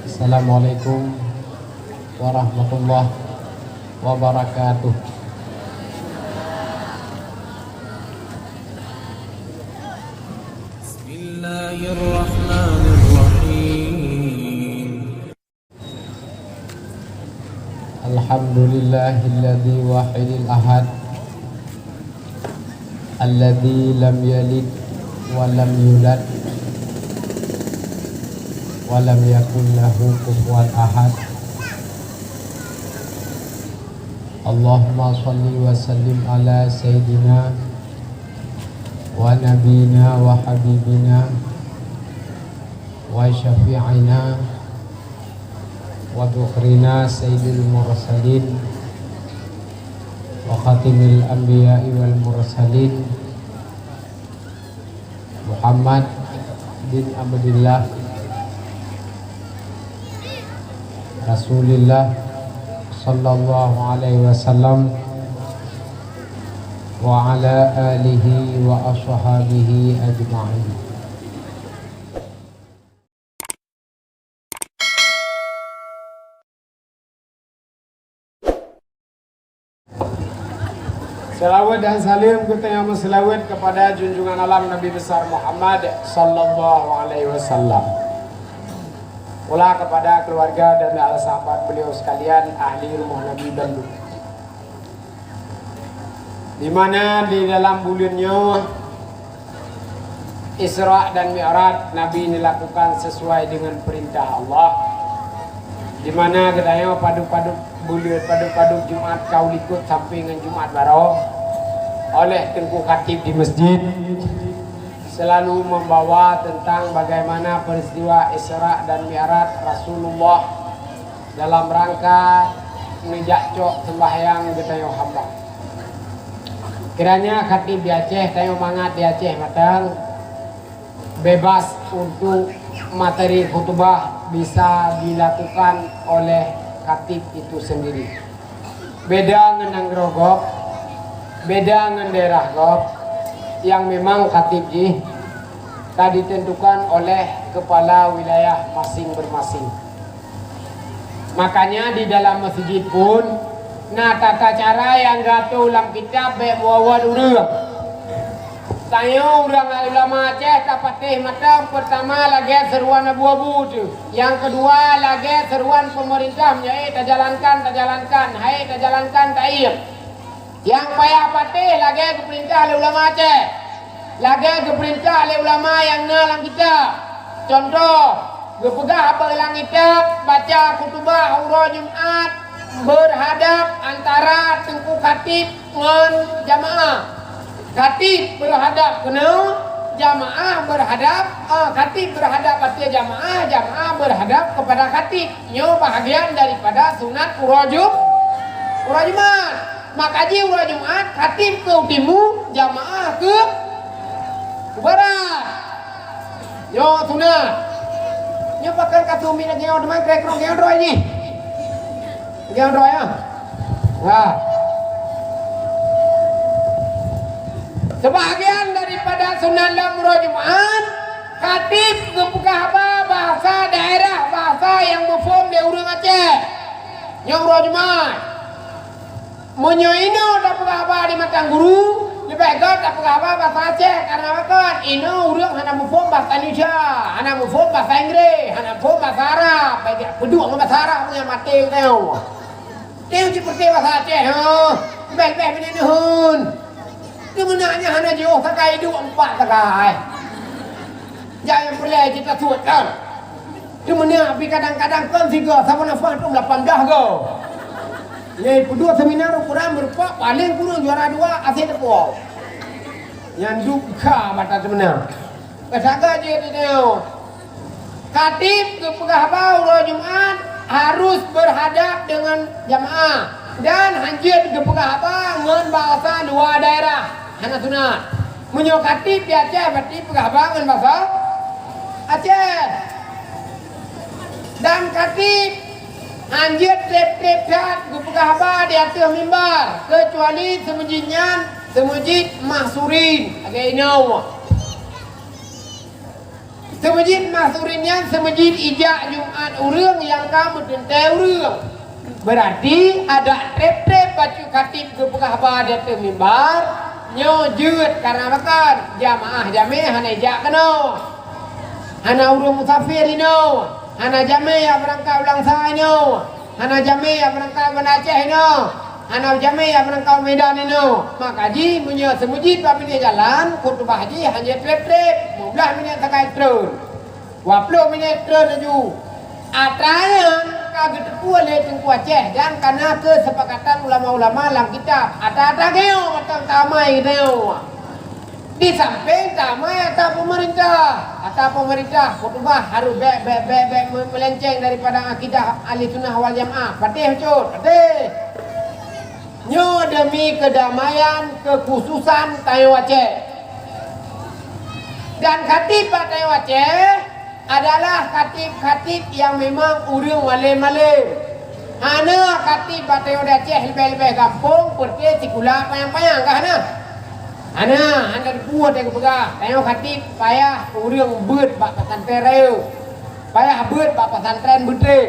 Assalamualaikum warahmatullahi wabarakatuh. Bismillahirrahmanirrahim. Alhamdulillahilladzi wahidil ahad, alladzi lam yalid wa lam yulad wa lam yakul lahu kufuwan ahad. Allahumma shalli wa sallim ala sayyidina wa nabiyina wa habibina wa syafi'ina wa dhukrina sayyidil mursalin wa khatimil anbiya'i wal mursalin Muhammad bin Abdillah Rasulillah sallallahu alaihi wasallam wa ala alihi wa ashabihi ajma'in. Salawat dan salim kita yang selawat kepada junjungan alam Nabi besar Muhammad sallallahu alaihi wasallam. Pula kepada keluarga dan sahabat beliau sekalian, ahli rumah Nabi Bandung. Di mana di dalam bulannya Isra dan Mi'raj Nabi dilakukan sesuai dengan perintah Allah. Di mana kedaya padu-padu Jumat kau ikut sampai dengan Jumat baru oleh Tengku Khatib di masjid selalu membawa tentang bagaimana peristiwa Isra dan Mi'raj Rasulullah dalam rangka menjakcok sembahyang di tayo hamba. Kiranya Khatib di Aceh, tayo mangat di Aceh matang bebas untuk materi khutbah bisa dilakukan oleh Khatib itu sendiri. Beda ngenang grogok, beda ngen daerah gok yang memang Khatib tadi ditentukan oleh kepala wilayah masing-masing. Makanya di dalam masjid pun nah tata cara yang gato ulang kitab bawa urang. Tayo urang ulama Aceh tapatih mata pertama lagi seruan abu-abu tu. Yang kedua lagi seruan pemerintah tak jalankan, hai tak jalankan taib. Yang payah patih lagi keperintah oleh ulama Aceh. Lagi keperintah oleh ulama yang ngalang kita. Contoh, gepegah apa ulang kitab, baca khutbah urah Jumat berhadap antara Tengku Khatib dengan jamaah. Khatib berhadap kena, jamaah berhadap khatib berhadap pada jamaah, jamaah berhadap kepada khatib. Nyo bahagian daripada sunat urah Jumat. Maka ji urah Jumat khatib ke timur, jamaah ke barat. Yo sunat. Nyo pakai katumi lagi yang demai krekrong yang roy ni. Yang roy ah. Wah. Sebahagian daripada sunat dalam urah Jumat, khatib kebuka apa bahasa daerah, bahasa yang mufhum di urang Aceh. Nyo urah Jumat. Menyoino tak apa di matang guru, lebih tak apa bahasa Aceh karena apa? Ino urang hana mufhum bahasa Indonesia, hana mufhum bahasa Inggris, hana mufhum bahasa Arab. Baik peduk bahasa Arab punya mati teu. Teu seperti bahasa Aceh, lebih menihun. Kemenanya hana jauh sakai 24 sakai. Jangan perlu kita suatkan. Kemenanya tapi kadang-kadang kan 3 sama nafas tu 18 go. Ye kedua seminar ukuran berupa paling kurang juara 2 asyik tepuk. Yang duka mata sebenar. Kesaga je dia. Khatib kepegah urah Jumat harus berhadap dengan jamaah dan hanjir kepegah dengan bahasa 2 daerah. Hana sunat. Menyo khatib di Aceh berarti pegah dengan bahasa Aceh. Dan khatib anjir trep-trep gupegah apa di atas mimbar kecuali semujid mahsurin agak inau Semajid masurinnya semajid ijak Jumat urang yang kamu tentang urang. Berarti ada trep-trep baca khatib ke pekah badat ke mimbar nyo jeut karena makan jamaah jame hana ijak kena. Hana urang musafir ino. Hana jame yang berangkat ulang sahaja. Hana jame yang berangkat Aceh ino. Hana jame yang berangkat Medan ino. Maka ji punya semujid bapak dia jalan khutbah haji hanya trep-trep 15 minit sekali terus 20 minit terusaju atanya kagak terpuas le tengku Aceh dan karena kesepakatan ulama-ulama dalam kitab ada geo macam tamai geo di samping tamai atau pemerintah khutbah harus melenceng daripada akidah ahli sunnah wal jamaah patih cut patih nyo demi kedamaian kekhususan Tayo Aceh. Dan khatib Tayo Aceh adalah khatib yang memang urang malem-malem. Hana khatib Tayo Aceh lebih-lebih kampung pergi sikula payang-payang kah hana? Hana buat yang pegah. Tayo khatib payah urang beut bak pesantren raya. Payah beut bak pesantren betre.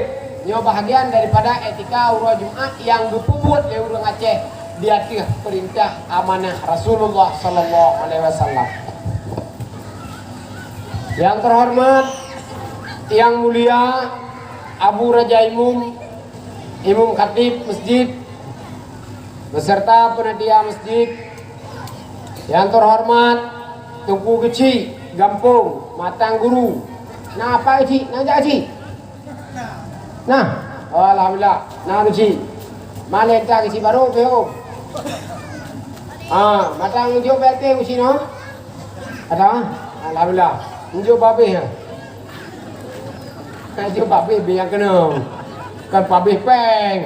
Nyo bahagian daripada etika urang Jumat yang dipubuat oleh urang Aceh di atas perintah amanah Rasulullah sallallahu alaihi wasallam. Yang terhormat, yang mulia Abu Raja Imum Khatib Masjid beserta panitia masjid. Yang terhormat Tungku Kecil Gampung Matang Guru. Nah apa Kecil? Nah jak Kecil. Nah, alhamdulillah. Nah Kecil. Malah tak Kecil baru beom. Matang unjuk BLT Kecil no. Ada? Alhamdulillah. Unjuk babih ya. Unjuk babih biar kena. Kan babih peng.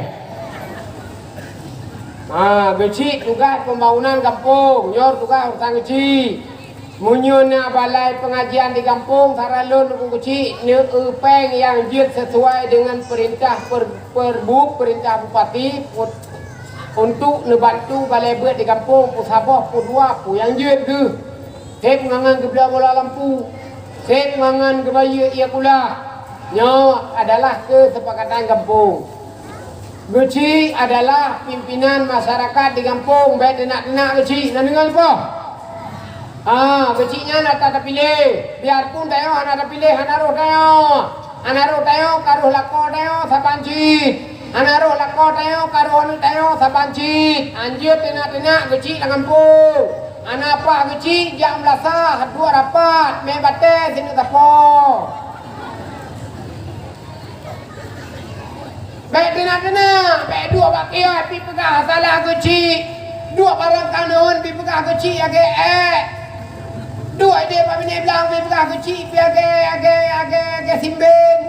Kecil tugas pembangunan kampung. Nyor tugas urusan kecil. Munyuna balai pengajian di kampung saralun dukung kecil ni peng yang jid sesuai dengan perintah perbuk perintah bupati untuk nebantu balai buat di kampung pusabah pudua pu yang jid ke set ngangan ke belah bola lampu set ngangan ke bayi ia pula nyo adalah kesepakatan kampung. Kecil adalah pimpinan masyarakat di kampung baik denak-denak kecil nak dengar apa? Kecilnya nak tak pilih. Biarpun tayo anak pilih anaruh tayo karuh lako tayo sabancit. Anaruh lako tayo karuh anu tayo sabancit. Anjir tenak-tenak kecil di kampung. Anak apa kecil jam belasah dua rapat me bate sini tapo. Baik tenak-tenak, baik dua bakia pi pegah salah kecil. Dua barang kanon pi pegah kecil age dua dia pak bini bilang pi pegah kecil pi age simben.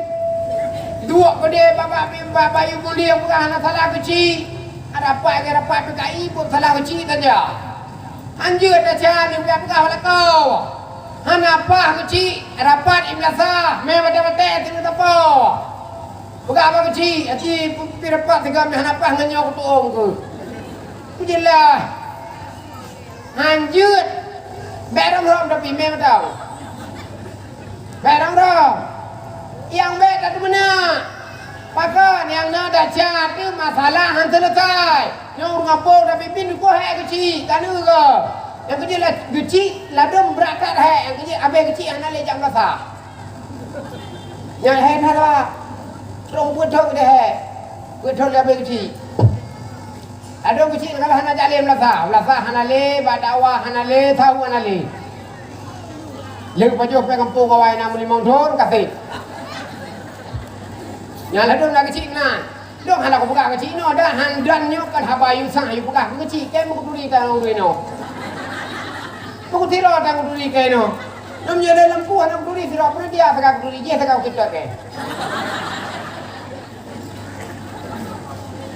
Dua kode bapak ibu mulia pegah anak salah kecil. Ada apa age rapat pegah ibu salah kecil saja. Anjir dah cari pegah oleh kau. Hana apa kecil rapat imlasah me bate sini tapo. Pegah apa kecil ati pi rapat segam hana apa nganyau ketuong ke. Pujilah. Anjir Berang rom tapi memang tahu. Berang rom. Yang beda tu mana? Pakan yang nada cari masalah han selesai. Yang ngapol tapi pindu ko hai kecil kan ke. Yang kecil lah kecil ladum berakat hai. Yang kecil abe kecil anak le jam rasa. Yang hai hala. Trong buat thong deh hai. Buat thong abe kecil. Ada kecil kalau hana jalim lasa hana le badawa hana le tahu hana le. Lek pajo pe kampung kawai namun limang don kasih. Nyala dong lagi kecil nah. Dong hana ko buka kecil no dah handan nyo kan habayu sang ayu buka kecil ke mo kuduri ta no no. Mo kutiro ta kuduri ke no. Nam nyala lampu hana kuduri sira pun dia saka kuduri je saka kita ke.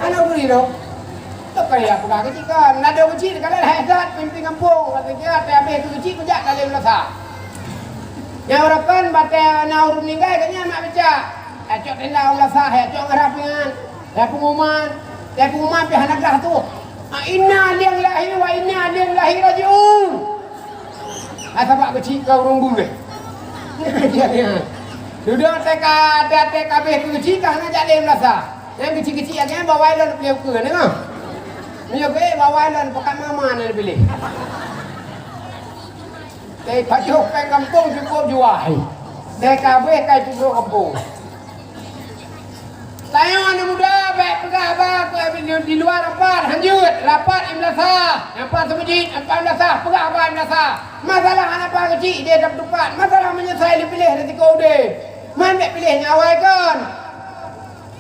Hana kuduri no. Tak kaya buka kecil kan, nada kecil kalau hebat pimpin kampung, katanya TAB kecil kerja dalam lasa. Yang orang bate naur meninggal katanya mak baca. Acok tenda lasa, acok ngarapingan, pengumuman pihak negara tu. Inna lillahi wa inna ilaihi rajiun. Sebab kecil kau orang bule. Sudah TKB kecil kan aja dia merasa. Yang kecil-kecil yang bawa lan beliau ke ni kan. Beliau ke bawa lan pekan mama ni pilih. Dari pajuk ke kampung cukup jual. TKB kai cukup kampung. Saya anak muda baik pegawai di luar rapat lanjut rapat imlasa rapat semajid imlasa pegawai imlasa masalah anak apa kecil dia dapat tempat masalah menyelesaikan dipilih resiko dia mana pilih nyawai kan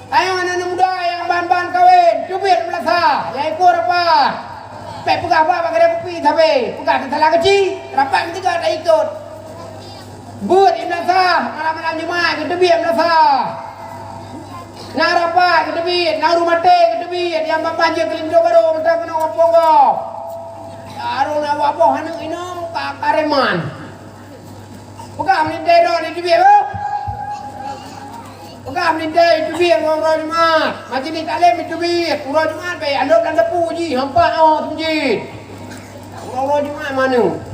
saya anak muda yang bahan-bahan kawin cubit imlasa yang ikut rapat baik pegawai bagi dia kopi tapi pegawai salah kecil rapat mesti tak ikut buat imlasa malam-malam Jumaat kita biar imlasa Narapa kedebit, narumate kedebit, yang banjir kelindo baru mentang kena ngopong. Aru na wapo hanu inom ka kareman. Buka ni dero ni debit lo. Buka ni dero debit ngoro Jumat. Majlis taklim debit, ngoro Jumat be andop dan depu ji, hampa tunjit. Ngoro Jumat mana?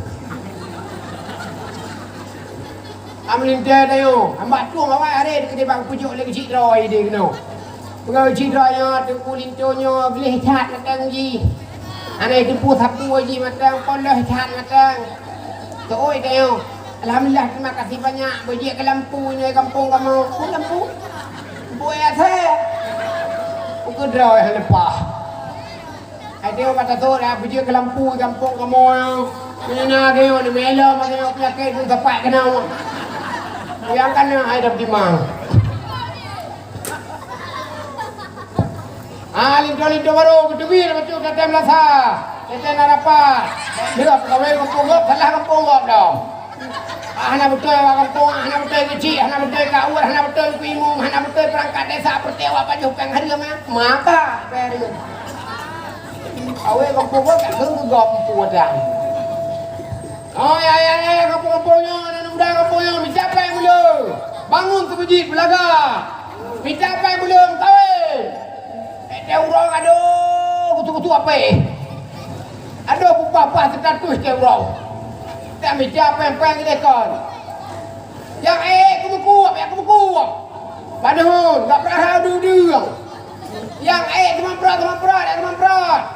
Amlin dia tayo, hamba tuang awak hari dekat bang pujuk lagi cik roy dia kena. Pegawai cik roy nya tu kulintonyo boleh cat matang ji. Anai tempu sapu ji matang pondoh cat matang. Tu oi tayo. Alhamdulillah terima kasih banyak bejik ke lampu ni kampung kamu. Lampu. Buat apa? Aku roy lepas. Ada kata tu dah bejik ke lampu kampung kamu. Mana dia ni melo macam penyakit tu dapat kena. Yang kan ada di mang. Lindo baru kedebir betul kata melasa. Kata narapat. Dia pegawai kampung gop salah kampung gop dah. Hana betul kampung, hana betul kecil, hana betul kaur, hana betul kuimum, hana betul perangkat desa pertewa pajak kang hari mah. Maka beri. Awe kampung gop tak sungguh gop puadang. Oh ya kampung-kampungnya mudah kampungnya minta apa yang belum bangun ke masjid belaga minta apa yang belum kawin dia urang aduh kutu-kutu apa aduh pupah-pupah status dia urang tak minta apa yang pengen lekon yang kubu-kubu yang kubu-kubu padahal tak pernah duduk yang teman berat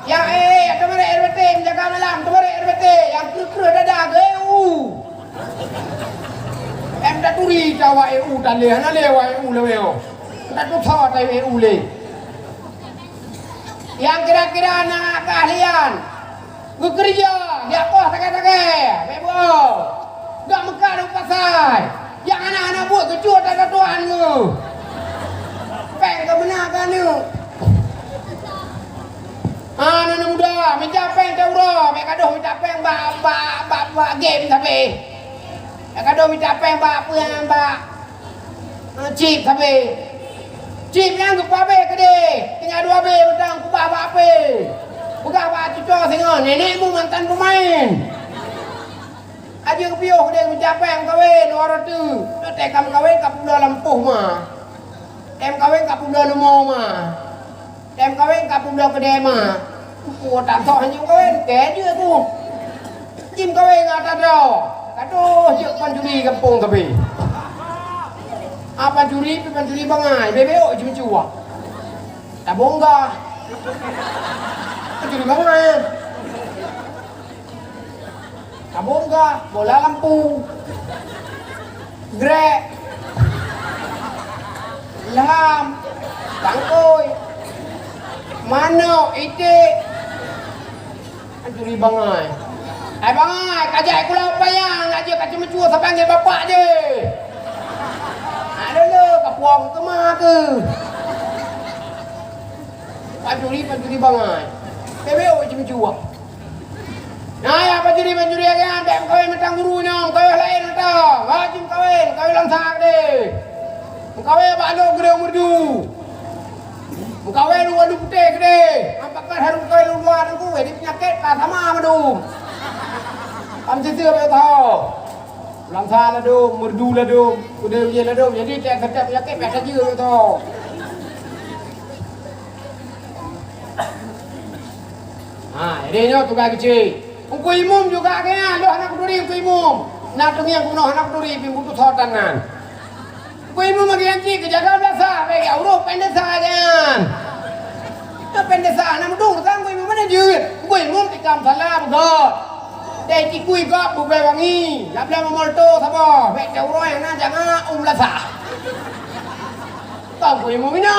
yang teman RBT menjaga malam teman RBT yang kru dadah ke em đã turi jawa EU dan le na lewa EU leweo tak tu thot EU le yang kira-kira anak keahlian bekerja dia apa tak bebo enggak mekar di pasar yang anak-anak buat kecut ada tuan ke peng ke benar kan ni anak muda minta peng tau ro mek kadoh minta peng ba game tapi kado minta apa yang apa yang chip tapi chip yang ke pabe kede tinggal 2 be mentang ku apa bukan apa cucu singo nenekmu mantan pemain aja ke piuh kede minta apa yang kawin 200 tekam kawin kat Pulau Lampuh mah tem kawin kat Pulau Lemau mah tem kawin kat Pulau Kedai mah ku tak sok hanya kawin ke je tu jim kawin atas dah. Aduh, cik pancuri kampung tapi. Pancuri bangai, bebeo cuma-cuma. Tak bongga. Pancuri bangai. Tak bongga, bola lampu. Grek. Ilham. Tangkoi. Mano, itik. Pancuri bangai. Bangai, kajak aku lau payang, aja kat cuma-cua sampai panggil bapak je. Ada le, kapuang ke mah ke. Pancuri bangai. Bebeo cuma-cua. Nah ya pancuri kan, tak kawin mentang guru nyong, kawin lain atau. Wajib kawin langsak deh. Kawin baklo gereu merdu. Kawin lu putih deh. Apakah harus kawin luar aku, ini penyakit tak sama madum. Am sisi apa tahu? Langsa lah dong, merdu lah dong, udah ujian lah dong. Jadi tak sedap penyakit biasa je tu. Jadi ni tugas kecil. Ungku imum juga kena, lu anak kuduri ungku imum. na tungi yang kuno anak turi pimputu sotanan. Kui mu magianci kejaga biasa, bagi auro pendek saja. Pendek saja, nama dong sang kui mu mana jut, kui mu tikam salah begot. Dari kui gop bubai wangi, lapla memolto sabo, bagi auro yang na jangan lasa. Kau kui mu mino,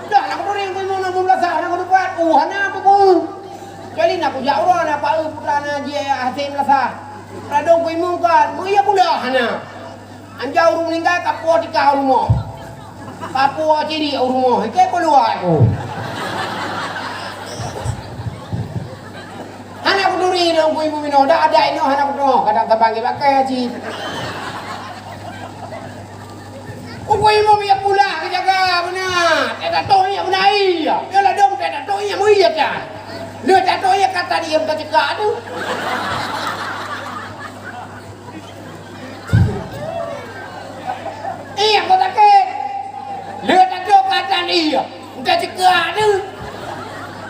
dah nak turi kui mu na lasa, nak buat, hana apa ku. Jadi nak jauh orang nak pak putra na dia hasil lasa. Radong kui mu kan, mu iya pula hana. Anjau rumah meninggal kapua di kau rumah. Kapua ciri rumah, ke keluar aku. Hana aku duri dong kui mu mino, dah ada ino hana aku dong, kadang tabang ke pakai haji. Kui mu iya pula kejaga benar. Tidak tahu iya benar iya. Yalah dong tidak tahu iya mu iya kan. Lu tak tahu ya kata dia bukan cekak tu. Iya kau takut. Lu tak tahu kata dia bukan cekak tu.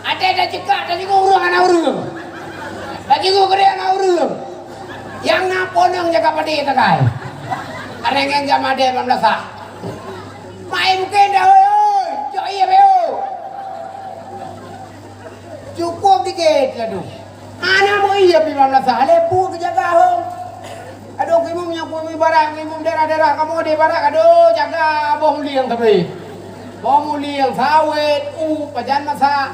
Ada cekak tadi kau urang anak urang. Tadi kau kena anak urang. Yang naponong jaga padi tak kai. Areng yang jama dia 15. Mai mungkin dah oi. Jok iya beo. Cukup dikit aduh. Anak mau iya pi 15 lepu kejaga hong. Aduh kimum yang pumi barang kimum daerah-daerah kamu di barak aduh jaga boh liang tapi. Boh liang sawit pajan masa.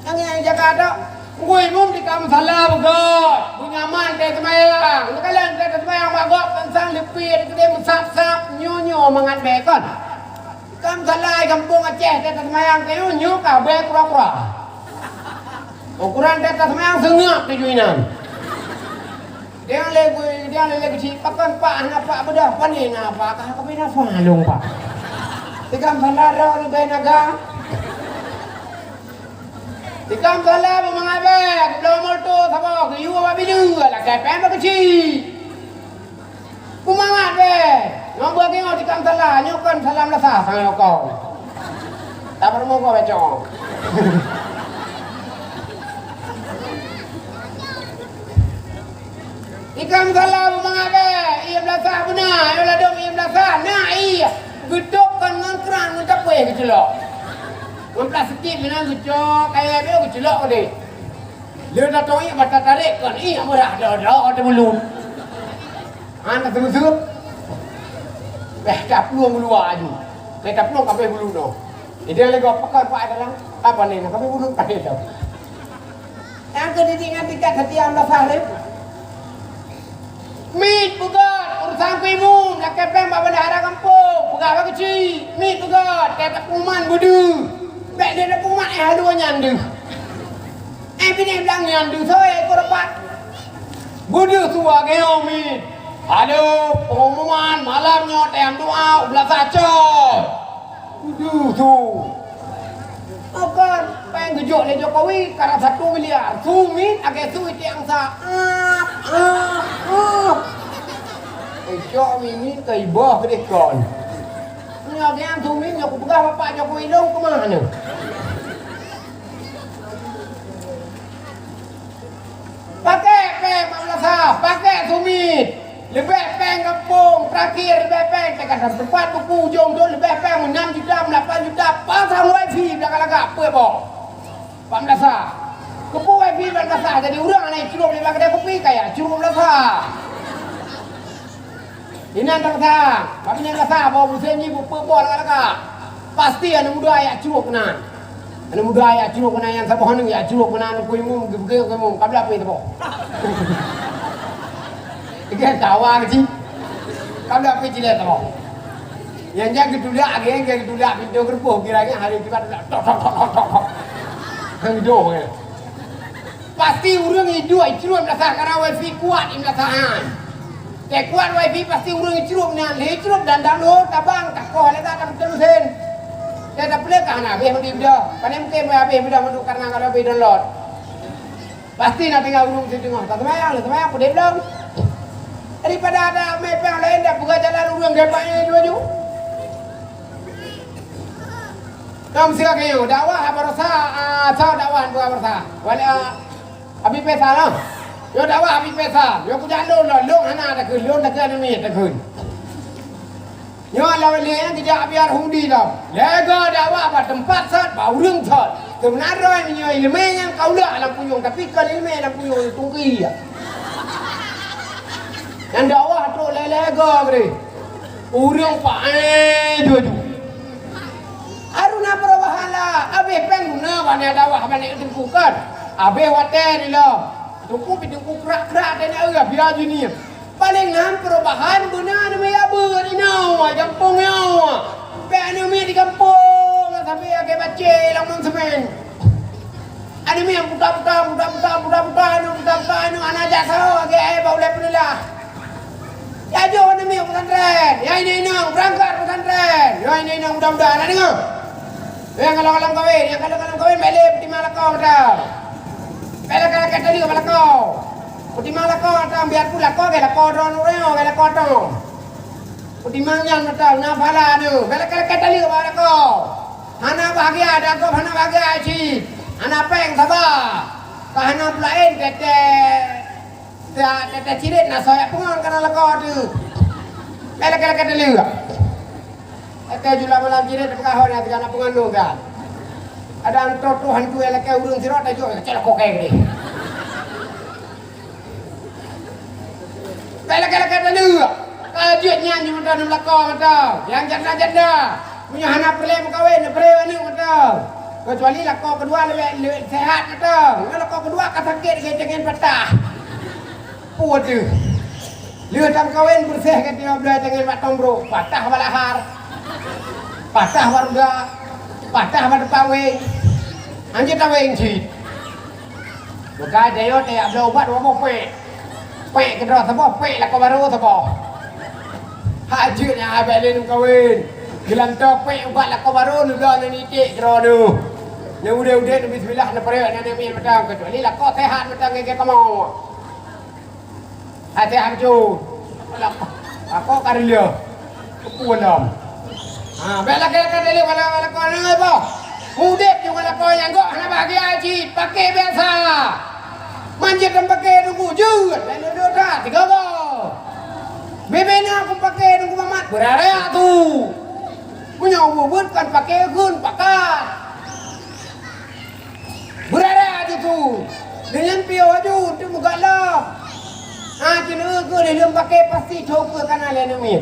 Yang jaga ada kimum di kam salah begot. Bunyaman teh semayang. Kalian teh semayang bagok pensang lepir gede musap-sap nyonyo mangan bekon. Kam salah kampung Aceh teh semayang teh nyo kabeh kura-kura. Ukuran data semayang sengak tujuinan. Dia lagi kecil pakan pak anak pak bedah panen apa kah kau bina falung pak. Tikam salah dah lebih naga. Tikam salah mengabe belum molto sama kiu apa bilu lah kepen apa kecil. Kumangat deh. Nombor tengok tikam salah nyokan salam lasa sangat kau. Tak perlu kau becong. Ikam salah mengabe, ia belasah benar, ia ladong ia belasah, nah iya, gedok kan ngangkran ngecap weh kecelok, ngemplas sedikit benar gedok, kayak beo kecelok deh, dia datang iya mata tarik kan, iya murah ada belum, anak terusuk, tak peluang keluar aja, tak peluang kape belum no, dia lagi pekan pak dalam apa nih, kape belum kape tau, yang kedinginan tiga setiap belasah deh. Mit bukan urusan kuimu nak kepeng bawa bendahara kampung pegawai kecil mit bukan kata kuman budu baik dia ada kuman haluan nyandu bini bilang nyandu saya aku dapat budu tua geo mit aduh pengumuman malamnya tem doa ulah sacot budu tu akan pengen gejok le Jokowi karena 1 miliar sumit agak suit yang sa Ejok mini ke ibah ke dekon. Ni ada yang sumit aku pegah bapak Jokowi dong ke mana? Pakai peng 15 pakai sumit. Lebih peng kampung terakhir lebih peng tekan tempat buku ujung tu lebih peng 6 juta 8 juta pasang wifi belakang-belakang apa boh 14 kepu wifi 14 jadi orang naik curup di belakang kopi kayak curup 14 ini antara sang tapi yang kasar bawa musim ni buku belakang-belakang pasti ada muda ayat curup kena ada muda ayat curup kena yang sabah ni ya curup kena kuimu kuimu kabel apa itu boh Ikan tawa kecil, kalau apa cilet tu, yang jaga tulah, yang jaga tulah, pintu kerpuh kira-kira hari kita tok, hang doh kan. Pasti urang itu icrup belasah karena wifi kuat belasahan. Te kuat wifi pasti urang icrup ni, icrup dan download tabang tak kau lagi tak terusin. Te tak boleh kan habis mesti video, panen mungkin habis video mesti karena kalau habis download. Pasti nak tinggal urang situ tengah, tak semayang, pun dia belum. Daripada ada mepeng lain dah buka jalan urang gepaknya baju. Kamu siapa kayu? Dakwah apa rasa? Dakwah bukan rasa. Wala abi pesalah. Yo dakwah habis pesa. Yo ku jalur lah, long hana tak kun, long tak kun ni tak kun. Yo lawan dia tidak biar hundi dah. Lega dakwah pada tempat sat bau rung sat. Sebenarnya ni ilmu yang kau lah dalam puyung tapi kalau ilmu dalam puyung itu tungki ya. Yang dakwah tu lega bre. Urung pae jojo. Aruna perubahan lah. Abe pengguna banyak dakwah banyak tempukan. Abe water ni lah. Tungku pitungku kerak-kerak dan ya biar jenis. Paling nam perubahan guna nama ya ber ni nau kampung ya. Pe ni di kampung sampai agak baca lamun semen. Ada mi yang buta-buta anu anak jasa agak bau lep ni lah. Ya jo ni mi pesantren. Ya ini nang berangkat pesantren. Ya ini nang mudah-mudahan ada dengar. Yang kalau-kalau kawin balik di Malakau dah. Balik ke tadi ke Malakau. Di Malakau dah biar pula kau ke Malakau ron oreo ke Malakau tu. Di Mangyan dah na pala tu. Balik ke tadi ke Malakau. Hana bahagia ada kau hana bahagia ci. Hana peng sabar. Hana pulain kete cirit na saya pengon kana Malakau tu. Balik ke tadi ke. Ete jula malam cirit pekahon ya kana pengon tu kan. Ada antor Tuhan tu elak ke urung sirot aja celak kok kayak gini. Balik ke tadi ke. Kajiannya ni macam Malakau macam. Yang janda-janda punya anak perlu kawin, perlu ni macam. Kecuali lakau kedua lebih sehat macam. Lakau kedua sakit jangan patah. Puat tu. Lihat tam kawin bersih ke dia belah jangan matang bro. Patah balahar. Patah warga. Patah pada pawai. Anjir tawai cik. Maka dia dia ada obat apa pe. Pe kedua sebab pe lakau baru sebab. Hajirnya abelin kawin. Gelang topek ubat lakau baru nudah ni cik kira tu. Ni udah bismillah na pare na ni macam kecuali lakau sehat macam ke kamu. Hati hamcu. Lakau karilya. Kupulam. Bela ke deli wala kau ni apa? Mudik juga lakau yang kau nak bahagia cik pakai biasa. Manjat dan pakai tunggu jut. Lain duduk dah 3 go. Bebena aku pakai tunggu mamat berarea tu. Punya ubud kan pakai gun pakai. Berarea tu. Dengan piau aju tu muka lap. Cina ke dia pakai pasti coba kan ala ni.